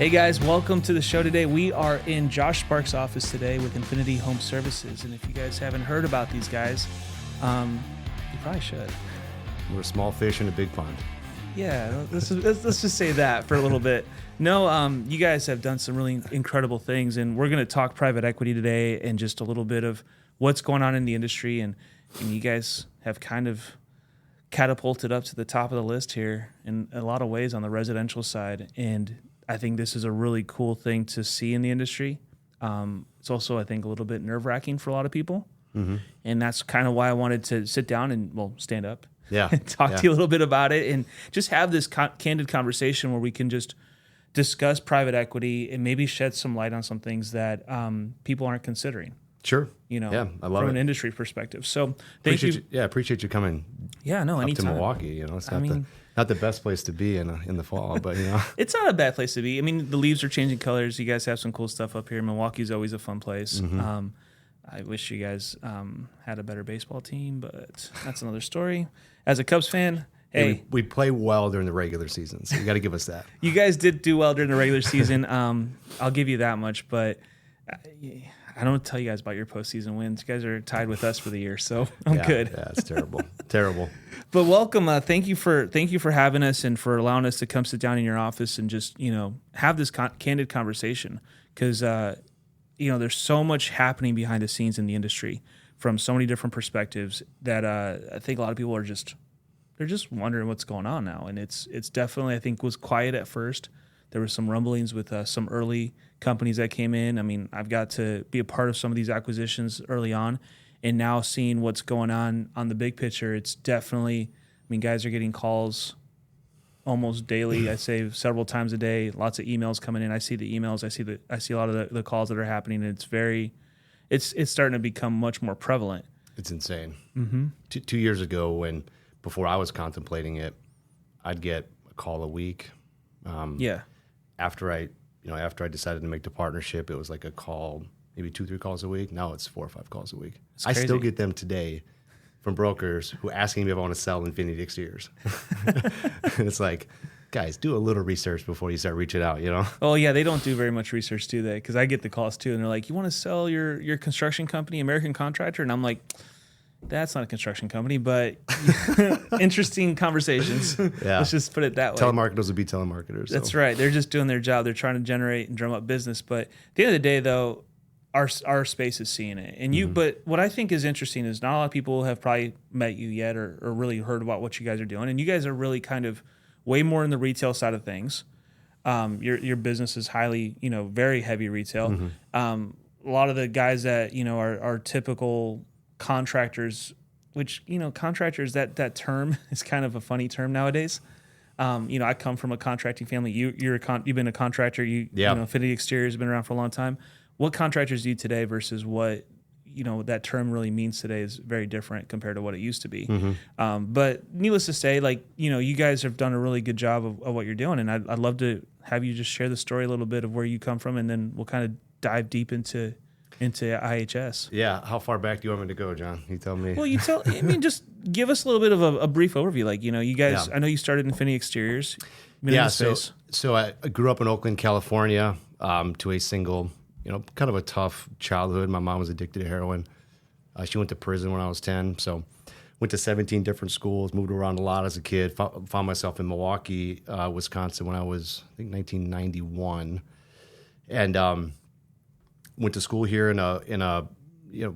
Hey guys, welcome to the show today. We are in Josh Sparks' office today with Infinity Home Services. And if you guys haven't heard about these guys, you probably should. We're a small fish in a big pond. Yeah, let's just say that for a little bit. No, you guys have done some really incredible things, and we're going to talk private equity today and just a little bit of what's going on in the industry. And you guys have kind of catapulted up to the top of the list here in a lot of ways on the residential side. And I think this is a really cool thing to see in the industry. It's also, I think, a little bit nerve-wracking for a lot of people. Mm-hmm. And that's kind of why I wanted to sit down and, stand up. Yeah. And talk to you a little bit about it and just have this candid conversation where we can just discuss private equity and maybe shed some light on some things that people aren't considering. Sure. I love it. From an industry perspective. So appreciate you coming. Yeah, no, anytime. Up to Milwaukee. It's not the best place to be in the fall, but it's not a bad place to be. I mean, the leaves are changing colors. You guys have some cool stuff up here. Milwaukee's always a fun place. Mm-hmm. I wish you guys had a better baseball team, but that's another story. As a Cubs fan, hey, we play well during the regular season, so you got to give us that. You guys did do well during the regular season. I'll give you that much, but I don't tell you guys about your postseason wins. You guys are tied with us for the year, so I'm good. Yeah, it's terrible, terrible. But welcome. Thank you for having us and for allowing us to come sit down in your office and just have this candid conversation because there's so much happening behind the scenes in the industry from so many different perspectives that I think a lot of people are just wondering what's going on now. And it's definitely, I think, was quiet at first. There were some rumblings with some early companies that came in. I mean, I've got to be a part of some of these acquisitions early on, and now seeing what's going on the big picture, it's definitely, guys are getting calls almost daily. I say several times a day, lots of emails coming in. I see the emails. I see a lot of the calls that are happening. And it's starting to become much more prevalent. It's insane. Mm-hmm. 2 years ago, before I was contemplating it, I'd get a call a week. After I decided to make the partnership, it was like a call, maybe 2-3 calls a week. Now it's 4 or 5 calls a week. I still get them today from brokers who asking me if I want to sell Infinity Exteriors. And it's like, guys, do a little research before you start reaching out, Oh, yeah, they don't do very much research, do they? Because I get the calls, too, and they're like, you want to sell your construction company, American Contractor? And I'm like, that's not a construction company, but interesting conversations. Yeah. Let's just put it that way. Telemarketers would be telemarketers. So. That's right. They're just doing their job. They're trying to generate and drum up business. But at the end of the day, though, our space is seeing it. And but what I think is interesting is not a lot of people have probably met you yet or really heard about what you guys are doing. And you guys are really kind of way more in the retail side of things. Your business is highly, very heavy retail. Mm-hmm. A lot of the guys that, are typical contractors, which, contractors, that term is kind of a funny term nowadays. I come from a contracting family. You've been a contractor. Infinity Exteriors has been around for a long time. What contractors do today versus what, that term really means today is very different compared to what it used to be. Mm-hmm. But needless to say, you guys have done a really good job of what you're doing. And I'd love to have you just share the story a little bit of where you come from, and then we'll kind of dive deep into IHS. Yeah. How far back do you want me to go, John? You tell me. Well, just give us a little bit of a brief overview. You guys, I know you started Infinity Exteriors. So I grew up in Oakland, California, to a single, kind of a tough childhood. My mom was addicted to heroin. She went to prison when I was 10. So went to 17 different schools, moved around a lot as a kid, found myself in Milwaukee, Wisconsin when I was, I think, 1991. And, went to school here in a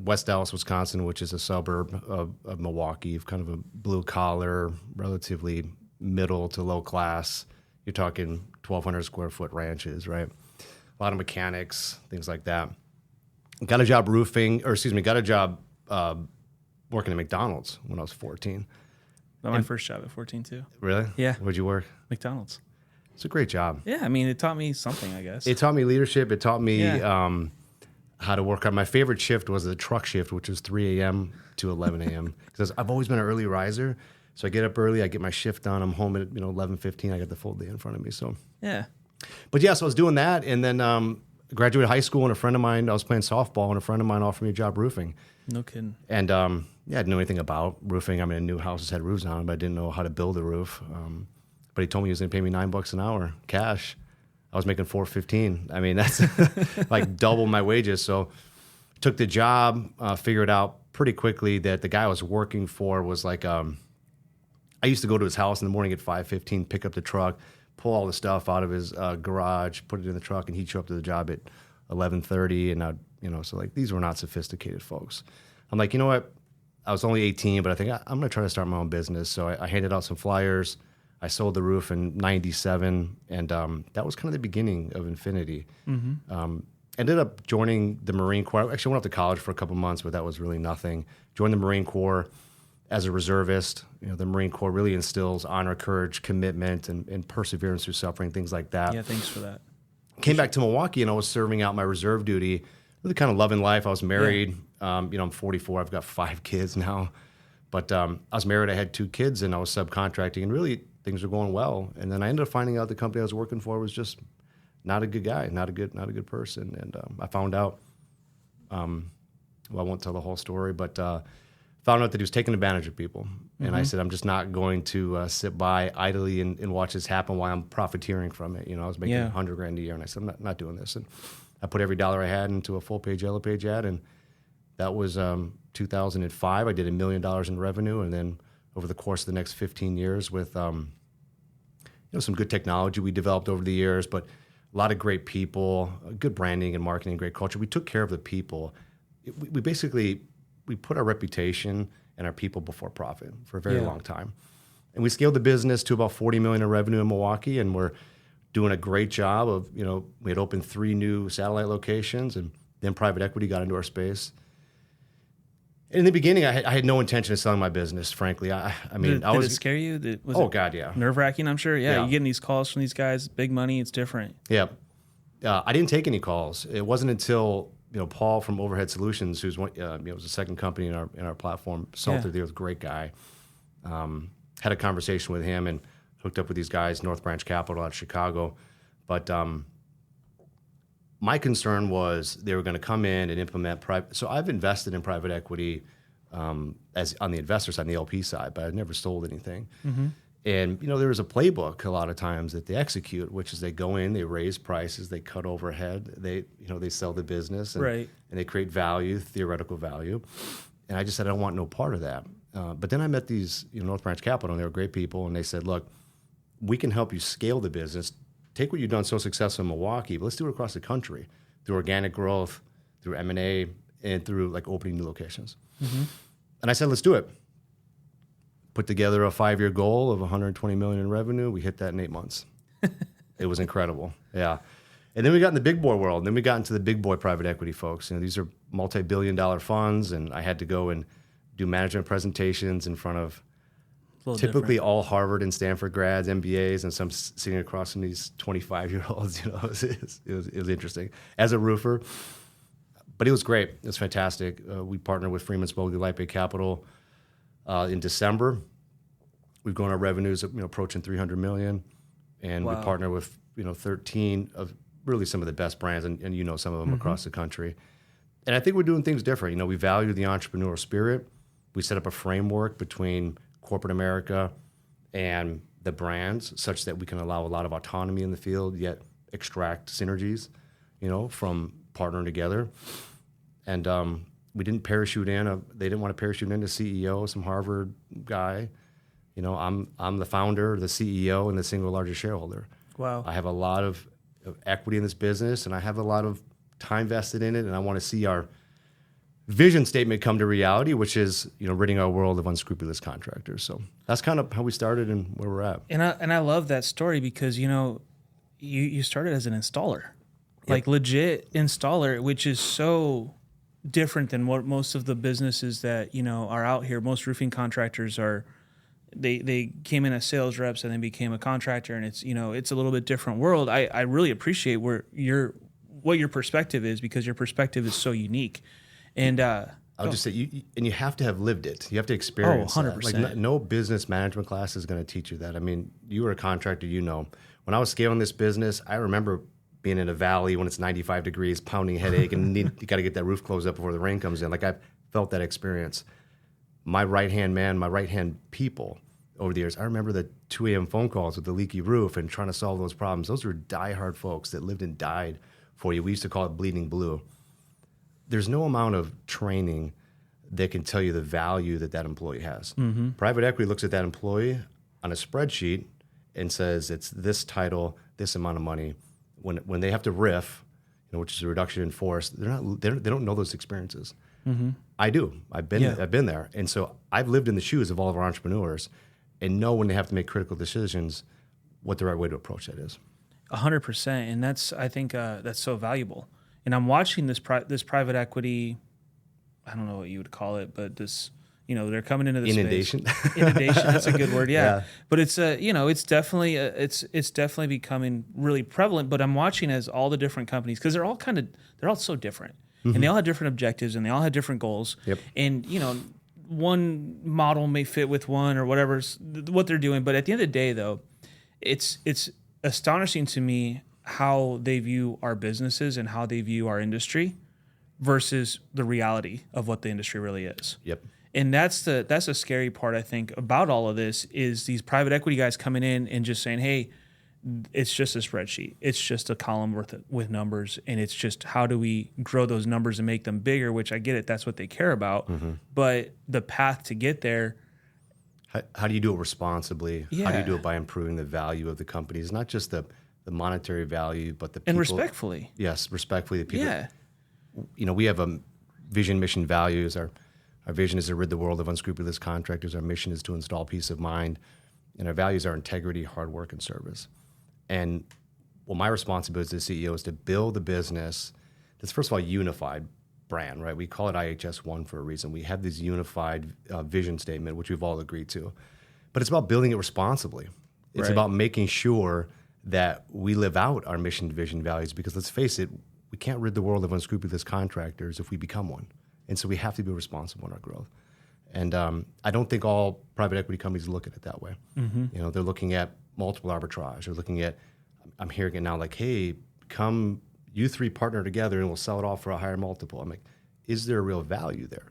West Dallas, Wisconsin, which is a suburb of Milwaukee, kind of a blue collar, relatively middle to low class. You're talking 1,200 square foot ranches, right? A lot of mechanics, things like that. Got a job working at McDonald's when I was 14. My first job at 14 too. Really? Yeah. Where'd you work? McDonald's. It's a great job. Yeah, it taught me something, I guess. It taught me leadership. It taught me how to work on. My favorite shift was the truck shift, which was 3 a.m. to 11 a.m. Because I've always been an early riser. So I get up early, I get my shift done. I'm home at 11:15. I got the full day in front of me. So yeah. But so I was doing that, and then graduated high school, and a friend of mine, I was playing softball, and a friend of mine offered me a job roofing. No kidding. And I didn't know anything about roofing. I knew houses had roofs on them, but I didn't know how to build a roof. But he told me he was going to pay me $9 an hour cash. I was making $4.15. I mean, that's like double my wages. So took the job, figured out pretty quickly that the guy I was working for was like, I used to go to his house in the morning at 5:15, pick up the truck, pull all the stuff out of his garage, put it in the truck, and he'd show up to the job at 11:30. And I'd, so like these were not sophisticated folks. I'm like, you know what? I was only 18, but I think I'm going to try to start my own business. So I handed out some flyers. I sold the roof in 97, and that was kind of the beginning of Infinity. Ended up joining the Marine Corps. I actually went off to college for a couple months, but that was really nothing. Joined the Marine Corps as a reservist. The Marine Corps really instills honor, courage, commitment, and perseverance through suffering, things like that. Yeah, thanks for that. Came back to Milwaukee, and I was serving out my reserve duty, really kind of loving life. I was married. I'm 44. I've got 5 kids now. But I was married. I had 2 kids, and I was subcontracting, and really things were going well. And then I ended up finding out the company I was working for was just not a good guy, not a good person. And I found out, I won't tell the whole story, but found out that he was taking advantage of people. And I said, I'm just not going to sit by idly and watch this happen while I'm profiteering from it. I was making $100,000 a year, and I said, I'm not doing this. And I put every dollar I had into a full-page Yellow Page ad, and that was 2005. I did $1 million in revenue, and then over the course of the next 15 years with some good technology we developed over the years, but a lot of great people, good branding and marketing, great culture. We took care of the people. We basically put our reputation and our people before profit for a very long time. And we scaled the business to about $40 million in revenue in Milwaukee, and we're doing a great job of, we had opened 3 new satellite locations, and then private equity got into our space. In the beginning, I had no intention of selling my business, frankly. I mean, did it scare you? God, yeah. Nerve-wracking, I'm sure. Yeah, you're getting these calls from these guys, big money, it's different. Yeah. I didn't take any calls. It wasn't until, Paul from Overhead Solutions, who's one, was the second company in our platform, Salter, he was a great guy. Had a conversation with him and hooked up with these guys, North Branch Capital out of Chicago. But my concern was they were going to come in and implement private. So I've invested in private equity as on the investor side, on the LP side, but I've never sold anything. And there was a playbook a lot of times that they execute, which is they go in, they raise prices, they cut overhead, they sell the business, and they create value, theoretical value. And I just said I don't want no part of that. But then I met these North Branch Capital, and they were great people, and they said, look, we can help you scale the business. Take what you've done so successful in Milwaukee, but let's do it across the country through organic growth, through M&A, and through like opening new locations. And I said, let's do it. Put together a 5-year goal of $120 million in revenue. We hit that in 8 months. It was incredible. Yeah. And then we got in the big boy world. And then we got into the big boy private equity folks. These are multi-billion-dollar funds, and I had to go and do management presentations in front of typically all Harvard and Stanford grads, MBAs, and some sitting across from these 25-year-olds. It was interesting as a roofer, but it was great. It was fantastic. We partnered with Freeman Spogli Lightbay Capital in December. We've grown our revenues approaching $300 million, and we partner with 13 of really some of the best brands, and some of them across the country. And I think we're doing things different. We value the entrepreneurial spirit. We set up a framework between corporate America and the brands such that we can allow a lot of autonomy in the field, yet extract synergies, from partnering together. And we didn't parachute in. They didn't want to parachute in the CEO, some Harvard guy. I'm the founder, the CEO, and the single largest shareholder. Wow. I have a lot of equity in this business, and I have a lot of time vested in it, and I want to see our vision statement come to reality, which is ridding our world of unscrupulous contractors. So that's kind of how we started and where we're at. And I love that story because you started as an installer, like legit installer, which is so different than what most of the businesses that are out here. Most roofing contractors are. They came in as sales reps and then became a contractor, and it's it's a little bit different world. I really appreciate what your perspective is, because your perspective is so unique. And I'll just say you have to have lived it. You have to experience 100%. That. Like no business management class is going to teach you that. I mean, you were a contractor, when I was scaling this business, I remember being in a valley when it's 95 degrees, pounding headache, and you got to get that roof closed up before the rain comes in. Like I felt that experience. My right-hand man, my right-hand people, over the years. I remember the 2 a.m. phone calls with the leaky roof and trying to solve those problems. Those were diehard folks that lived and died for you. We used to call it bleeding blue. There's no amount of training that can tell you the value that employee has. Mm-hmm. Private equity looks at that employee on a spreadsheet and says it's this title, this amount of money. When they have to riff, which is a reduction in force, they don't know those experiences. Mm-hmm. I do. I've been there, and so I've lived in the shoes of all of our entrepreneurs, and know when they have to make critical decisions, what the right way to approach that is. 100%, and I think that's so valuable. And I'm watching this private equity. I don't know what you would call it, but this, they're coming into this inundation. Inundation. That's a good word. Yeah. But it's it's definitely becoming really prevalent. But I'm watching as all the different companies, because they're all so different, mm-hmm. and they all have different objectives, and they all have different goals. Yep. And one model may fit with one or whatever what they're doing, but at the end of the day, though, it's astonishing to me how they view our businesses and how they view our industry versus the reality of what the industry really is. Yep. And that's the scary part, I think, about all of this, is these private equity guys coming in and just saying, hey, it's just a spreadsheet. It's just a column with numbers, and it's just how do we grow those numbers and make them bigger, which I get it. That's what they care about. Mm-hmm. But the path to get there. How do you do it responsibly? Yeah. How do you do it by improving the value of the companies? Not just the monetary value, but the people. And respectfully. Yes, respectfully. The people. Yeah. We have a vision, mission, values. Our vision is to rid the world of unscrupulous contractors. Our mission is to install peace of mind. And our values are integrity, hard work, and service. And my responsibility as the CEO is to build a business that's, first of all, unified brand, right? We call it IHS 1 for a reason. We have this unified vision statement, which we've all agreed to. But it's about building it responsibly. It's about making sure that we live out our mission, vision, values, because let's face it, we can't rid the world of unscrupulous contractors if we become one. And so we have to be responsible in our growth. And I don't think all private equity companies look at it that way. Mm-hmm. They're looking at multiple arbitrage. They're looking at, I'm hearing it now, like, hey, come, you three partner together and we'll sell it all for a higher multiple. I'm like, is there a real value there?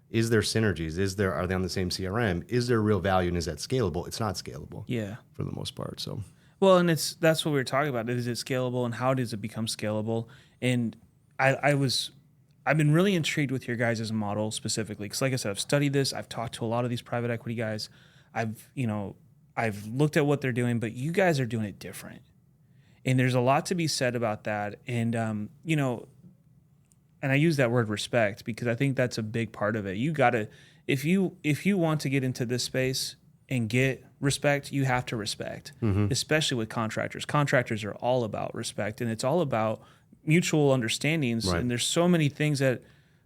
Is there synergies? Are they on the same CRM? Is there real value, and is that scalable? It's not scalable. Yeah. For the most part. So. Well, and that's what we were talking about. Is it scalable, and how does it become scalable? And I've been really intrigued with your guys' model specifically, because like I said, I've studied this. I've talked to a lot of these private equity guys. I've looked at what they're doing, but you guys are doing it different. And there's a lot to be said about that. And, and I use that word respect because I think that's a big part of it. You got to, if you want to get into this space and get respect, you have to respect, especially with contractors. Contractors are all about respect, and it's all about mutual understandings. Right. And there's so many things that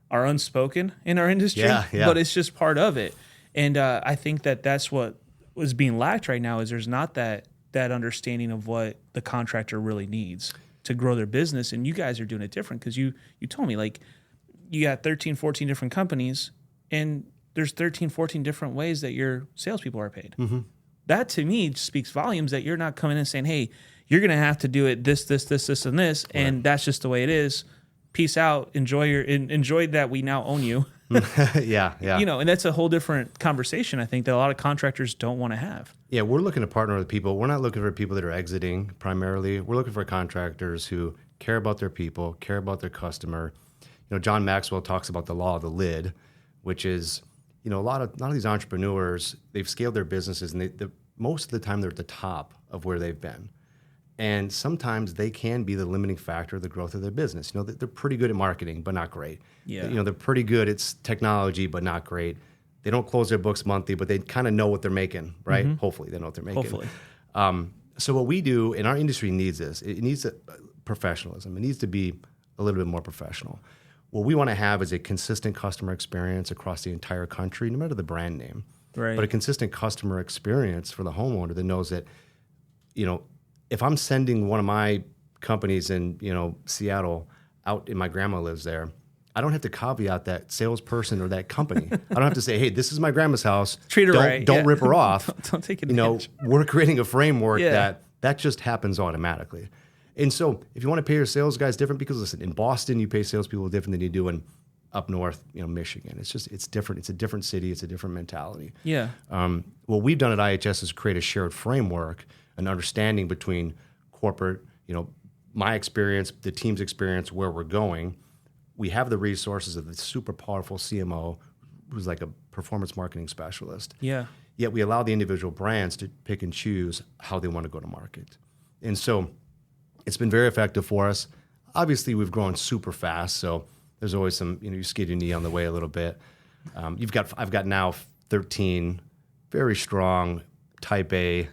are unspoken in our industry, but it's just part of it. And I think that's what was being lacked right now, is there's not that understanding of what the contractor really needs to grow their business. And you guys are doing it different, because you told me, like, you got 13, 14 different companies, and there's 13, 14 different ways that your salespeople are paid. Mm-hmm. That to me speaks volumes, that you're not coming in and saying, hey, you're going to have to do it this, and this, right, and that's just the way it is. Peace out. Enjoy that we now own you. Yeah. And that's a whole different conversation, I think, that a lot of contractors don't want to have. Yeah, we're looking to partner with people. We're not looking for people that are exiting primarily. We're looking for contractors who care about their people, care about their customer. John Maxwell talks about the law of the lid, which is, a lot of these entrepreneurs, they've scaled their businesses, and most of the time they're at the top of where they've been. And sometimes they can be the limiting factor of the growth of their business. They're pretty good at marketing, but not great. Yeah. They're pretty good at technology, but not great. They don't close their books monthly, but they kind of know what they're making, right? Mm-hmm. Hopefully they know what they're making. Hopefully. So what we do, and our industry needs this, it needs professionalism. It needs to be a little bit more professional. What we want to have is a consistent customer experience across the entire country, no matter the brand name. Right. But a consistent customer experience for the homeowner that knows that, if I'm sending one of my companies in, Seattle out, and my grandma lives there, I don't have to caveat that salesperson or that company. I don't have to say, hey, this is my grandma's house. Treat her right. Don't rip her off. Don't take advantage. We're creating a framework that just happens automatically. And so if you want to pay your sales guys different, because listen, in Boston, you pay salespeople different than you do in up north, Michigan. It's different. It's a different city. It's a different mentality. Yeah. What we've done at IHS is create a shared framework, an understanding between corporate, my experience, the team's experience, where we're going. We have the resources of the super powerful CMO who's like a performance marketing specialist. Yeah. Yet we allow the individual brands to pick and choose how they want to go to market. And so it's been very effective for us. Obviously, we've grown super fast, so there's always some, you skid your knee on the way a little bit. I've got now 13 very strong type A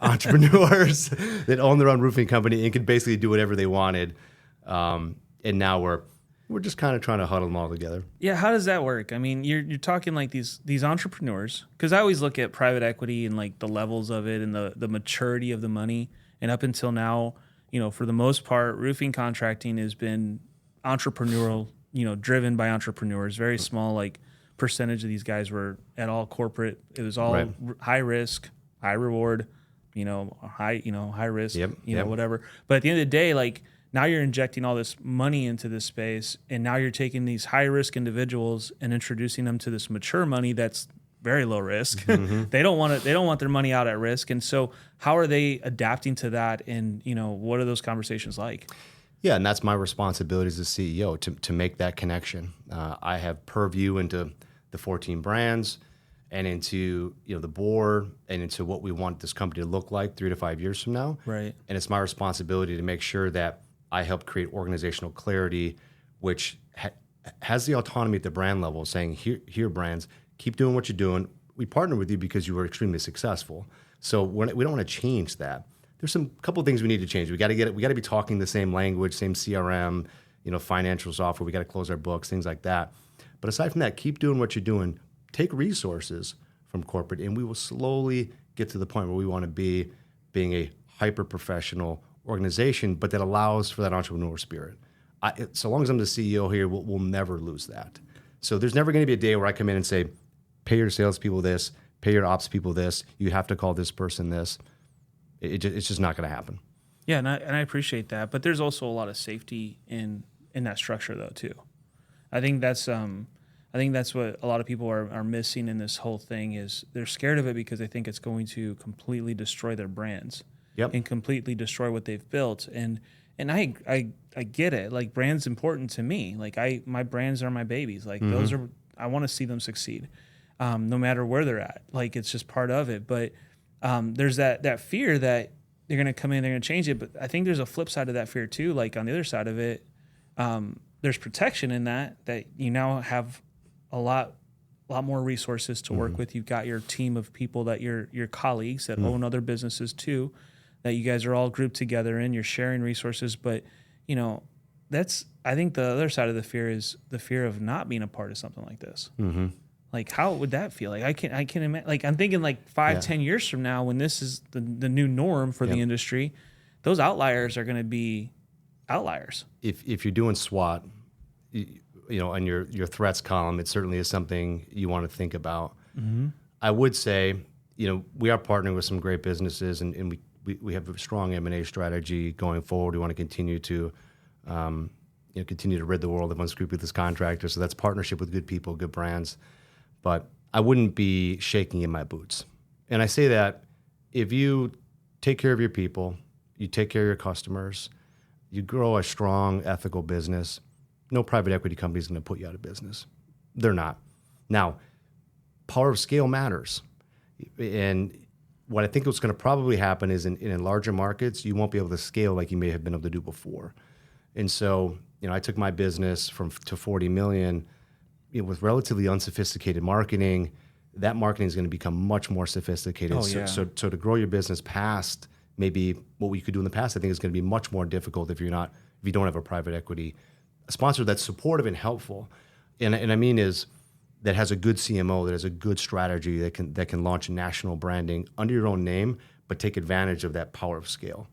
entrepreneurs that own their own roofing company and could basically do whatever they wanted. And now we're just kind of trying to huddle them all together. Yeah, how does that work? I mean, you're talking like these entrepreneurs, because I always look at private equity and like the levels of it and the maturity of the money. And up until now, for the most part, roofing contracting has been entrepreneurial, driven by entrepreneurs. Very small like percentage of these guys were at all corporate. It was all high risk, high reward, high risk, whatever. But at the end of the day, like, now you're injecting all this money into this space, and now you're taking these high risk individuals and introducing them to this mature money that's very low risk. Mm-hmm. They don't want their money out at risk. And so how are they adapting to that? And, what are those conversations like? Yeah, and that's my responsibility as a CEO to make that connection. I have purview into the 14 brands and into the board and into what we want this company to look like 3 to 5 years from now. Right. And it's my responsibility to make sure that I help create organizational clarity, which has the autonomy at the brand level, saying, here, brands, keep doing what you're doing. We partner with you because you were extremely successful. So we don't want to change that. There's some couple of things we need to change. We got to be talking the same language, same CRM, financial software. We got to close our books, things like that. But aside from that, keep doing what you're doing. Take resources from corporate, and we will slowly get to the point where we want to be, being a hyper-professional organization, but that allows for that entrepreneurial spirit. So long as I'm the CEO here, we'll never lose that. So there's never going to be a day where I come in and say, pay your salespeople this, pay your ops people this, you have to call this person this. It's just not going to happen. Yeah, and I appreciate that. But there's also a lot of safety in that structure, though, too. I think that's what a lot of people are missing in this whole thing is they're scared of it because they think it's going to completely destroy their brands. Yep. And completely destroy what they've built. And I get it. Like, brand's important to me. Like, my brands are my babies. Like, those are, I want to see them succeed, no matter where they're at. Like, it's just part of it. But there's that fear that they're going to come in, they're going to change it. But I think there's a flip side of that fear too. Like, on the other side of it, there's protection in that you now have a lot more resources to work with. You've got your team of people that your colleagues that own other businesses too, that you guys are all grouped together in, you're sharing resources. But, I think the other side of the fear is the fear of not being a part of something like this. Mm-hmm. Like, how would that feel? Like, I can imagine, like, I'm thinking like 5-10 years from now, when this is the new norm for the industry, those outliers are going to be outliers. If you're doing SWOT, on your threats column, it certainly is something you want to think about. Mm-hmm. I would say, we are partnering with some great businesses, and we have a strong M&A strategy going forward. We want to continue to rid the world of unscrupulous contractors. So that's partnership with good people, good brands. But I wouldn't be shaking in my boots. And I say that if you take care of your people, you take care of your customers, you grow a strong, ethical business, no private equity company is going to put you out of business. They're not. Now, power of scale matters. And what I think is going to probably happen is in larger markets, you won't be able to scale like you may have been able to do before. And so, I took my business to 40 million with relatively unsophisticated marketing. That marketing is going to become much more sophisticated. Oh, yeah. So to grow your business past maybe what we could do in the past, I think is going to be much more difficult if you don't have a private equity sponsor that's supportive and helpful. And I mean is that has a good CMO, that has a good strategy that can launch national branding under your own name, but take advantage of that power of scale.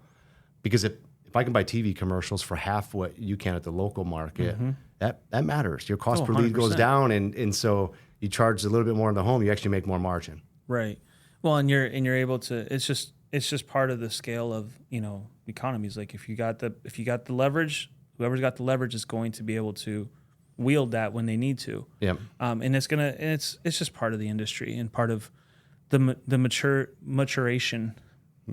Because if I can buy TV commercials for half what you can at the local market, that matters. Your cost per lead goes down, and so you charge a little bit more in the home, you actually make more margin. Right. Well, and you're able to. It's just part of the scale of economies. Like, if you got the leverage, whoever's got the leverage is going to be able to wield that when they need to. Yep. And it's just part of the industry and part of the maturation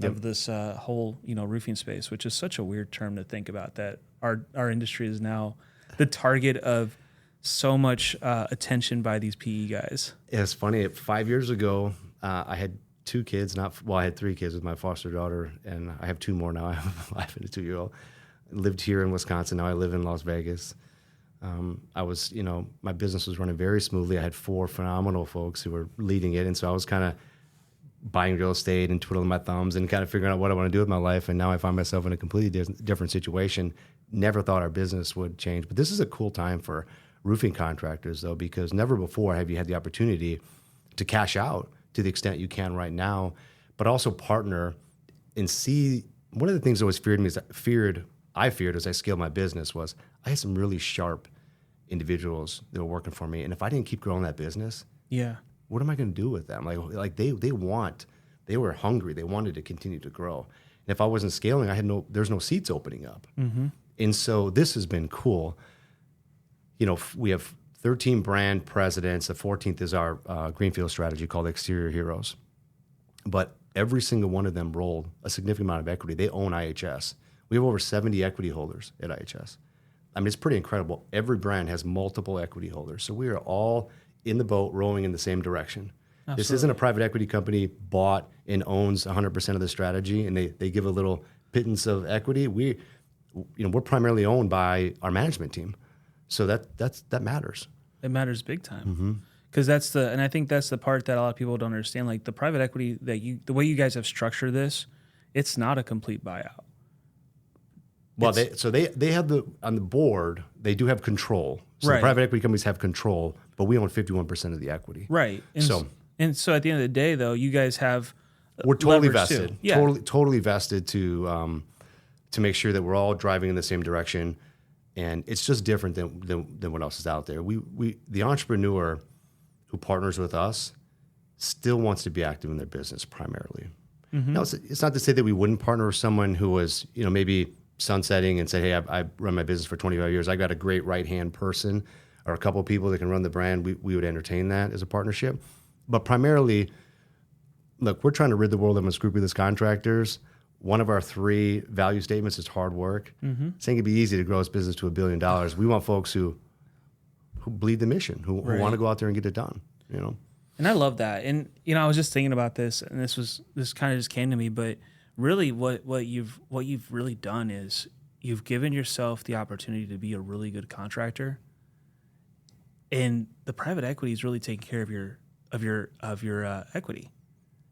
of this whole roofing space, which is such a weird term to think about, that our industry is now the target of so much attention by these PE guys. Yeah, it's funny. 5 years ago, I had 2 kids. I had 3 kids with my foster daughter, and I have 2 more now. I have a 5 and a 2-year-old. Lived here in Wisconsin. Now I live in Las Vegas. I was, my business was running very smoothly. I had 4 phenomenal folks who were leading it, and so I was kind of buying real estate and twiddling my thumbs and kind of figuring out what I want to do with my life. And now I find myself in a completely different situation. Never thought our business would change, but this is a cool time for roofing contractors, though, because never before have you had the opportunity to cash out to the extent you can right now, but also partner and see. One of the things that always I feared as I scaled my business was I had some really sharp individuals that were working for me, and if I didn't keep growing that business, what am I going to do with them? Like they were hungry. They wanted to continue to grow, and if I wasn't scaling, there's no seats opening up, and so this has been cool. We have 13 brand presidents. The 14th is our greenfield strategy called Exterior Heroes. But every single one of them rolled a significant amount of equity. They own IHS. We have over 70 equity holders at IHS. I mean, it's pretty incredible. Every brand has multiple equity holders. So we are all in the boat rowing in the same direction. Absolutely. This isn't a private equity company bought and owns 100% of the strategy, and they give a little pittance of equity. We're primarily owned by our management team. So that matters. It matters big time. Because and I think that's the part that a lot of people don't understand. Like the private equity the way you guys have structured this, it's not a complete buyout. Well, they have on the board, they do have control. So the private equity companies have control, but we own 51% of the equity. Right. And so at the end of the day, though, you guys we're totally vested. Too. Yeah. Totally vested to make sure that we're all driving in the same direction. And it's just different than what else is out there. The entrepreneur who partners with us still wants to be active in their business primarily. Now, it's not to say that we wouldn't partner with someone who was, maybe sunsetting and say, hey, I run my business for 25 years. I got a great right-hand person or a couple of people that can run the brand. We would entertain that as a partnership. But primarily, look, we're trying to rid the world of unscrupulous contractors. One of our 3 value statements is hard work. Saying it'd be easy to grow this business to $1 billion. We want folks who bleed the mission, who want to go out there and get it done. And I love that. And I was just thinking about this, and this kind of just came to me. But really, what you've really done is you've given yourself the opportunity to be a really good contractor, and the private equity is really taking care of your equity,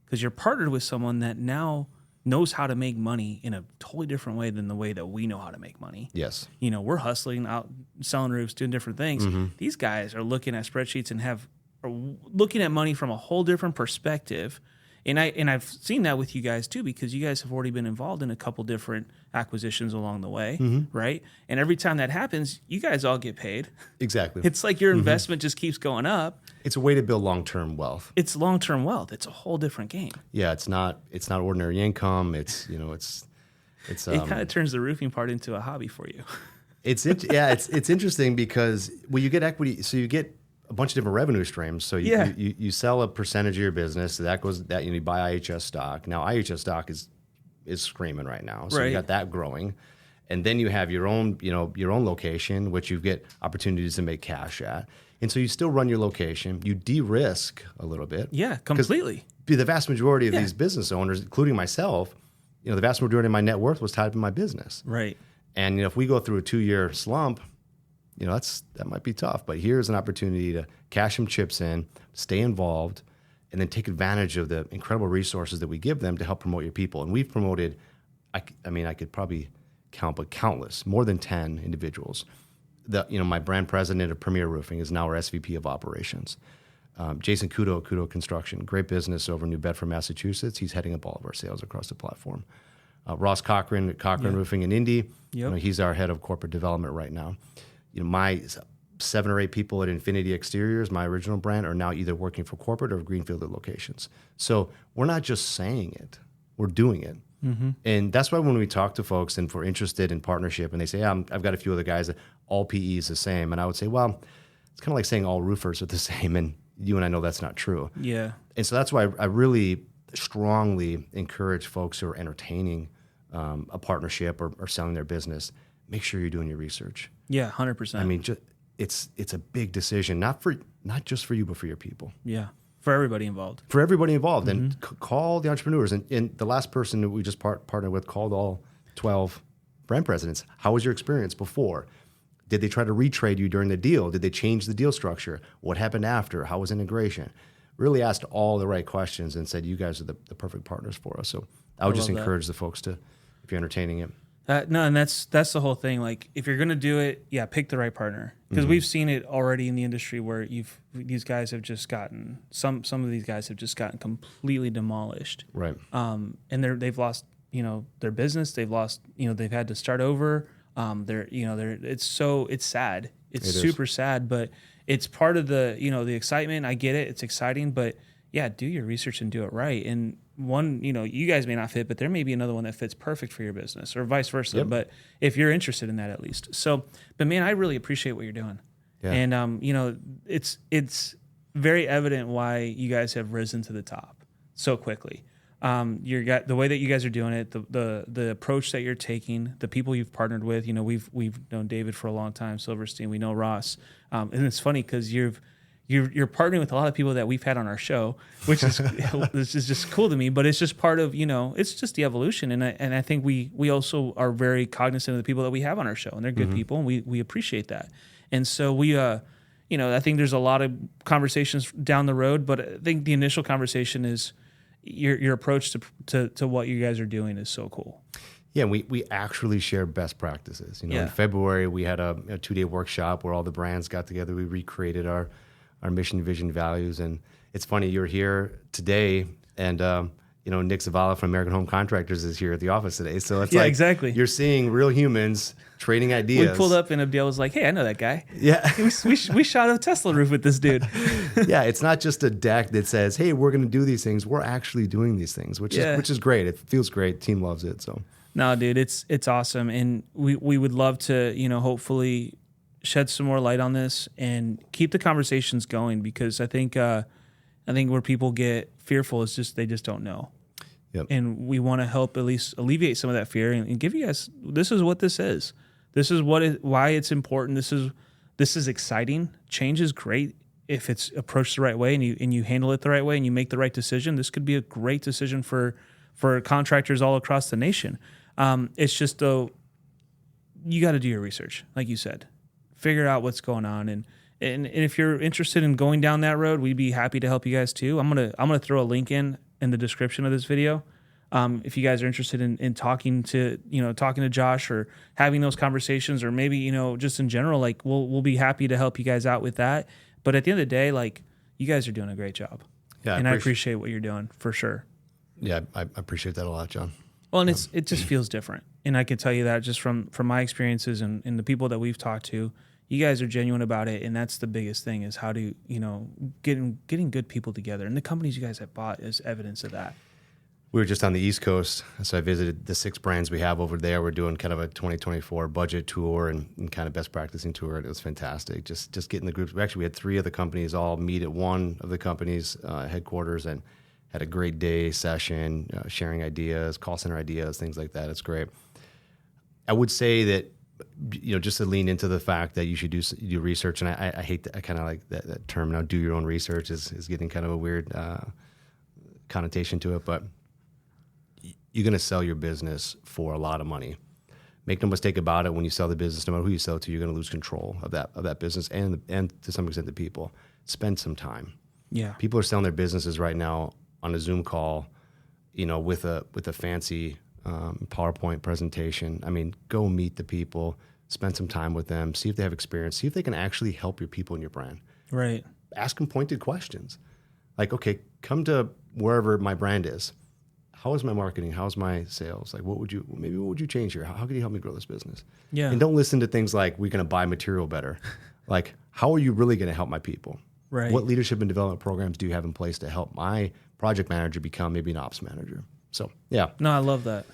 because you're partnered with someone that now knows how to make money in a totally different way than the way that we know how to make money. Yes. We're hustling out, selling roofs, doing different things. These guys are looking at spreadsheets and are looking at money from a whole different perspective. And I've seen that with you guys too, because you guys have already been involved in a couple different acquisitions along the way, right? And every time that happens, you guys all get paid. Exactly. It's like your investment just keeps going up. It's a way to build long-term wealth. It's long-term wealth. It's a whole different game. Yeah, it's not ordinary income. It's it kind of turns the roofing part into a hobby for you. It's interesting because you get equity, so you get a bunch of different revenue streams. So you sell a percentage of your business. You buy IHS stock. Now IHS stock is screaming right now. So you got that growing. And then you have your own location, which you get opportunities to make cash at. And so you still run your location. You de-risk a little bit. Yeah, completely. The vast majority of these business owners, including myself, the vast majority of my net worth was tied to my business. Right. And if we go through a 2-year slump, that might be tough. But here's an opportunity to cash some chips in, stay involved, and then take advantage of the incredible resources that we give them to help promote your people. And we've promoted, I could probably count, but countless, more than 10 individuals. My brand president of Premier Roofing is now our SVP of operations. Jason Kudo Construction, great business over in New Bedford, Massachusetts. He's heading up all of our sales across the platform. Ross Cochran Roofing in Indy. Yep. He's our head of corporate development right now. My 7 or 8 people at Infinity Exteriors, my original brand, are now either working for corporate or greenfield locations. So we're not just saying it; we're doing it. And that's why when we talk to folks and if we're interested in partnership and they say, I've got a few other guys that all PE is the same. And I would say, well, it's kind of like saying all roofers are the same. And you and I know that's not true. Yeah. And so that's why I really strongly encourage folks who are entertaining a partnership or selling their business, make sure you're doing your research. Yeah, 100%. I mean, it's a big decision, not just for you, but for your people. Yeah, for everybody involved. For everybody involved. And call the entrepreneurs. And the last person that we just partnered with called all 12 brand presidents. How was your experience before? Did they try to retrade you during the deal? Did they change the deal structure? What happened after? How was integration? Really asked all the right questions and said, you guys are the perfect partners for us. So I would just encourage the folks to, if you're entertaining it. No, and that's the whole thing. Like, if you're going to do it, pick the right partner. Because we've seen it already in the industry where these guys have just gotten, some of these guys have just gotten completely demolished. Right. And they've lost, their business. They've lost, they've had to start over. It's sad. It's super sad, but it's part of the, the excitement. I get it. It's exciting, but do your research and do it right. And one, you guys may not fit, but there may be another one that fits perfect for your business or vice versa. Yep. But if you're interested in that, at least. So, but man, I really appreciate what you're doing. Yeah. And, it's very evident why you guys have risen to the top so quickly. The way that you guys are doing it, the approach that you're taking, the people you've partnered with, we've known David for a long time, Silverstein, we know Ross. And it's funny because you're partnering with a lot of people that we've had on our show, which is this is just cool to me. But it's just part of it's just the evolution, and I think we also are very cognizant of the people that we have on our show, and they're good people, and we appreciate that. And so we I think there's a lot of conversations down the road, but I think the initial conversation is your approach to what you guys are doing is so cool. Yeah, we actually share best practices. In February we had a 2-day workshop where all the brands got together. We recreated our mission, vision, values. And it's funny, you're here today and, Nick Zavala from American Home Contractors is here at the office today. So it's exactly. You're seeing real humans trading ideas. We pulled up and Abdiel was like, hey, I know that guy. Yeah. we shot a Tesla roof with this dude. Yeah, it's not just a deck that says, hey, we're going to do these things. We're actually doing these things, which is great. It feels great. Team loves it. So no, dude, it's awesome. And we would love to, hopefully shed some more light on this and keep the conversations going, because I think where people get fearful is they just don't know. Yep. And we want to help at least alleviate some of that fear and give you guys, this is what this is. This is why it's important. This is exciting. Change is great if it's approached the right way and you handle it the right way and you make the right decision. This could be a great decision for contractors all across the nation. It's just though, you got to do your research, like you said. Figure out what's going on, and if you're interested in going down that road, we'd be happy to help you guys too. I'm gonna throw a link in the description of this video. If you guys are interested in talking to Josh or having those conversations, or maybe just in general, like we'll be happy to help you guys out with that. But at the end of the day, like, you guys are doing a great job. Yeah, and I appreciate what you're doing for sure. Yeah, I appreciate that a lot, John. Well, and it just feels different, and I can tell you that just from my experiences and the people that we've talked to. You guys are genuine about it, and that's the biggest thing, is how to, getting good people together. And the companies you guys have bought is evidence of that. We were just on the East Coast, so I visited the 6 brands we have over there. We're doing kind of a 2024 budget tour and kind of best practicing tour. It was fantastic. Just getting the groups. We had 3 of the companies all meet at one of the companies' headquarters and had a great day session, sharing ideas, call center ideas, things like that. It's great. I would say that, just to lean into the fact that you should do research, and I hate that. I kind of like that term now. Do your own research is getting kind of a weird connotation to it, but you're going to sell your business for a lot of money. Make no mistake about it. When you sell the business, no matter who you sell to, you're going to lose control of that business and to some extent the people. Spend some time. Yeah, people are selling their businesses right now on a Zoom call, with a fancy PowerPoint presentation. I mean, go meet the people, spend some time with them, see if they have experience, see if they can actually help your people in your brand. Right. Ask them pointed questions. Like, okay, come to wherever my brand is. How is my marketing? How's my sales? Like, what would you change here? How could you help me grow this business? Yeah. And don't listen to things like, we're going to buy material better. Like, how are you really going to help my people? Right. What leadership and development programs do you have in place to help my project manager become maybe an ops manager? So, yeah. No, I love that.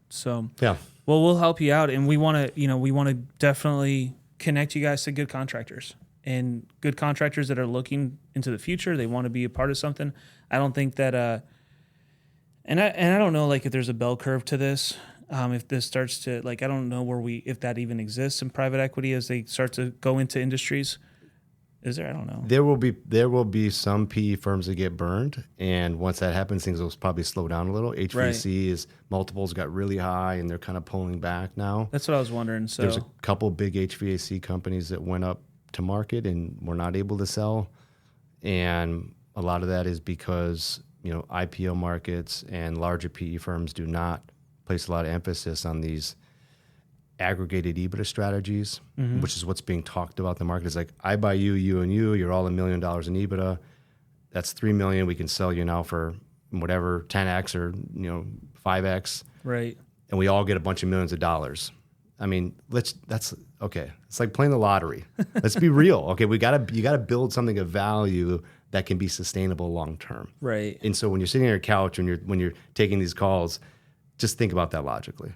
So yeah. Well, we'll help you out, and we want to definitely connect you guys to good contractors and good contractors that are looking into the future. They want to be a part of something. I don't think that, and I don't know like if there's a bell curve to this. If this starts to like, I don't know if that even exists in private equity as they start to go into industries. Is there? I don't know. There will be some PE firms that get burned, and once that happens, things will probably slow down a little. HVAC is multiples got really high, and they're kind of pulling back now. That's what I was wondering. So there's a couple big HVAC companies that went up to market and were not able to sell, and a lot of that is because IPO markets and larger PE firms do not place a lot of emphasis on these aggregated EBITDA strategies, which is what's being talked about in the market. Is like, I buy you, you're all $1 million in EBITDA. That's $3 million. We can sell you now for whatever, 10x or 5x. Right. And we all get a bunch of millions of dollars. I mean, that's okay. It's like playing the lottery. Let's be real. Okay, you gotta build something of value that can be sustainable long term. Right. And so when you're sitting on your couch and when you're taking these calls, just think about that logically.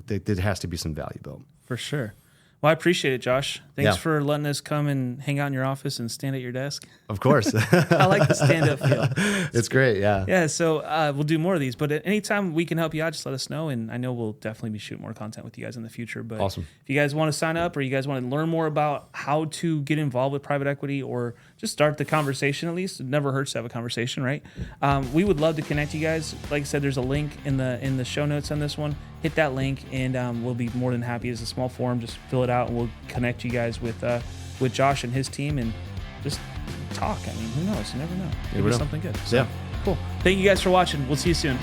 There has to be some value built. For sure. Well, I appreciate it, Josh. Thanks for letting us come and hang out in your office and stand at your desk. Of course. I like the stand-up feel. It's great, yeah. Yeah, so we'll do more of these. But at any time we can help you out, just let us know. And I know we'll definitely be shooting more content with you guys in the future. But awesome. If you guys want to sign up or you guys want to learn more about how to get involved with private equity or just start the conversation at least, it never hurts to have a conversation, right? We would love to connect you guys. Like I said, there's a link in the show notes on this one. Hit that link, and we'll be more than happy. It's a small form. Just fill it out, and we'll connect you guys with Josh and his team, and just talk. I mean, who knows? You never know. Maybe something good. So, yeah. Cool. Thank you guys for watching. We'll see you soon.